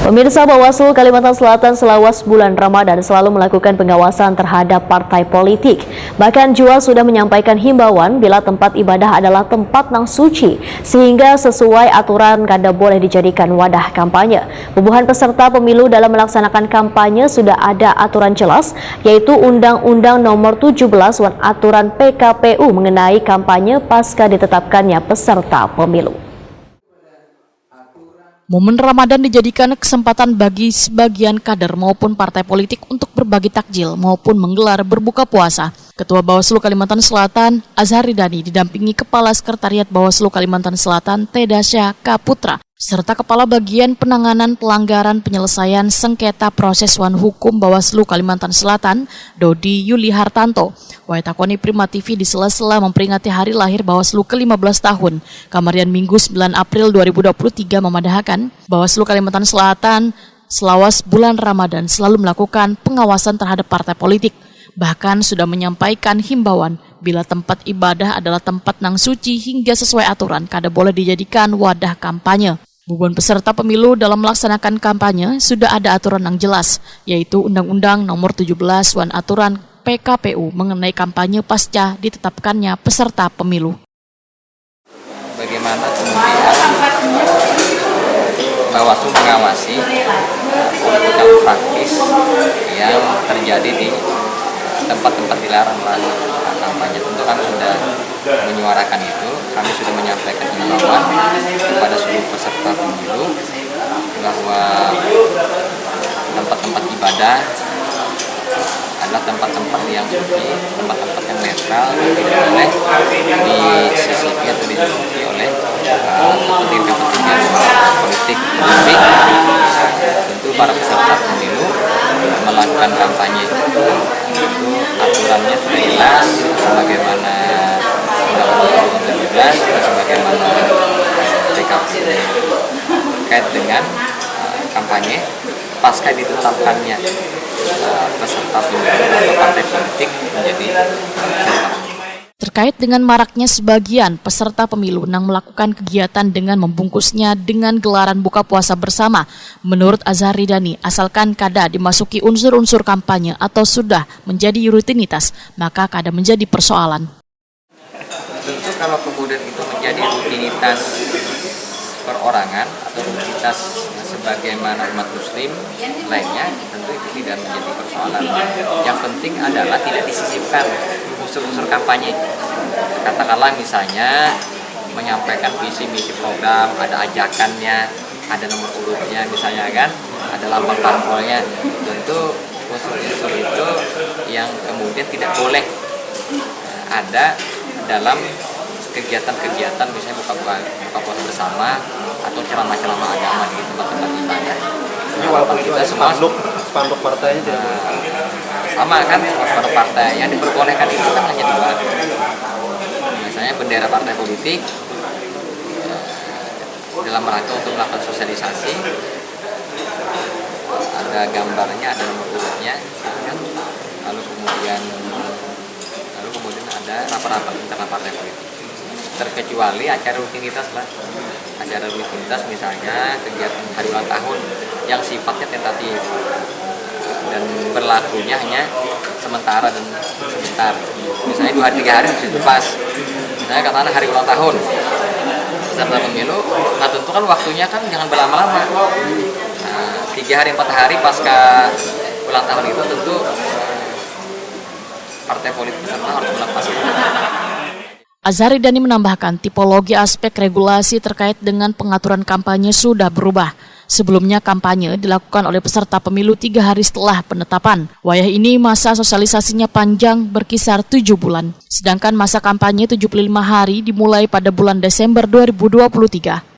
Pemirsa, Bawaslu Kalimantan Selatan selawas bulan Ramadan selalu melakukan pengawasan terhadap partai politik. Bahkan JUA sudah menyampaikan himbauan bila tempat ibadah adalah tempat yang suci, sehingga sesuai aturan kada boleh dijadikan wadah kampanye. Bubuhan peserta pemilu dalam melaksanakan kampanye sudah ada aturan jelas, yaitu Undang-Undang Nomor 17 dan Aturan PKPU mengenai kampanye pasca ditetapkannya peserta pemilu. Momen Ramadan dijadikan kesempatan bagi sebagian kader maupun partai politik untuk berbagi takjil maupun menggelar berbuka puasa. Ketua Bawaslu Kalimantan Selatan, Azhar Ridani, didampingi Kepala Sekretariat Bawaslu Kalimantan Selatan, Tedasya Kaputra, serta Kepala Bagian Penanganan Pelanggaran Penyelesaian Sengketa Proses Wan Hukum Bawaslu Kalimantan Selatan, Dodi Yuli Hartanto. Waitakoni Prima TV di sela-sela memperingati hari lahir Bawaslu ke-15 tahun. Kamarian Minggu 9 April 2023 memadahkan Bawaslu Kalimantan Selatan selawas bulan Ramadan selalu melakukan pengawasan terhadap partai politik. Bahkan sudah menyampaikan himbauan bila tempat ibadah adalah tempat nang suci hingga sesuai aturan kada boleh dijadikan wadah kampanye. Bubuhan peserta pemilu dalam melaksanakan kampanye sudah ada aturan yang jelas, yaitu Undang-Undang Nomor 17 dan Aturan PKPU mengenai kampanye pasca ditetapkannya peserta pemilu. Bagaimana kemudian Bawaslu mengawasi politik praktis yang terjadi di tempat-tempat dilarang kampanye. Tentu kami sudah menyuarakan itu, kami sudah menyampaikan himbauan kepada seluruh peserta pemilu bahwa tempat-tempat ibadah adalah tempat-tempat yang suci, tempat-tempat yang netral, yang tidak boleh disisipi atau diduduki oleh kepentingan politik. Tapi tentu para peserta pemilu melakukan kampanye itu aturannya sudah jelas, sebagaimana Undang-Undang 17 dan sebagaimana PKPU terkait dengan kampanye pasca ditetapkannya peserta pemilu atau partai politik menjadi peserta. Terkait dengan maraknya sebagian peserta pemilu yang melakukan kegiatan dengan membungkusnya dengan gelaran buka puasa bersama, menurut Azhar Ridani, asalkan kada dimasuki unsur-unsur kampanye atau sudah menjadi rutinitas, maka kada menjadi persoalan. Tentu kalau kemudian itu menjadi rutinitas perorangan atau rutinitas sebagaimana umat muslim lainnya, tentu itu tidak menjadi persoalan. Yang penting adalah tidak disisipkan unsur-unsur kampanye. Katakanlah misalnya menyampaikan visi misi program, ada ajakannya, ada nomor urutnya misalnya kan, ada lambang parpolnya. Tentu unsur-unsur itu yang kemudian tidak boleh ada dalam kegiatan-kegiatan misalnya buka puasa bersama atau ceramah-ceramah agama di tempat-tempat ibadah. Ini walaupun kita spanduk partainya tidak sama kan, spanduk partai yang diperbolehkan itu kan hanya dua. Misalnya bendera partai politik dalam rangka untuk melakukan sosialisasi, ada gambarnya, ada nomor urutnya, kan? lalu kemudian ada rapat-rapat internal partai politik. Terkecuali acara rutinitas lah, acara rutinitas misalnya kegiatan hari ulang tahun yang sifatnya tentatif dan berlakunya hanya sementara dan sebentar, misalnya 2 hari 3 hari bisa lepas. Misalnya katakanlah hari ulang tahun peserta pemilu, nah tentu kan waktunya kan jangan berlama-lama. Nah, 3 hari 4 hari pasca ulang tahun itu tentu partai politik peserta harus melepas itu. Azhar Ridani menambahkan tipologi aspek regulasi terkait dengan pengaturan kampanye sudah berubah. Sebelumnya kampanye dilakukan oleh peserta pemilu 3 hari setelah penetapan. Wayah ini masa sosialisasinya panjang berkisar 7 bulan. Sedangkan masa kampanye 75 hari dimulai pada bulan Desember 2023.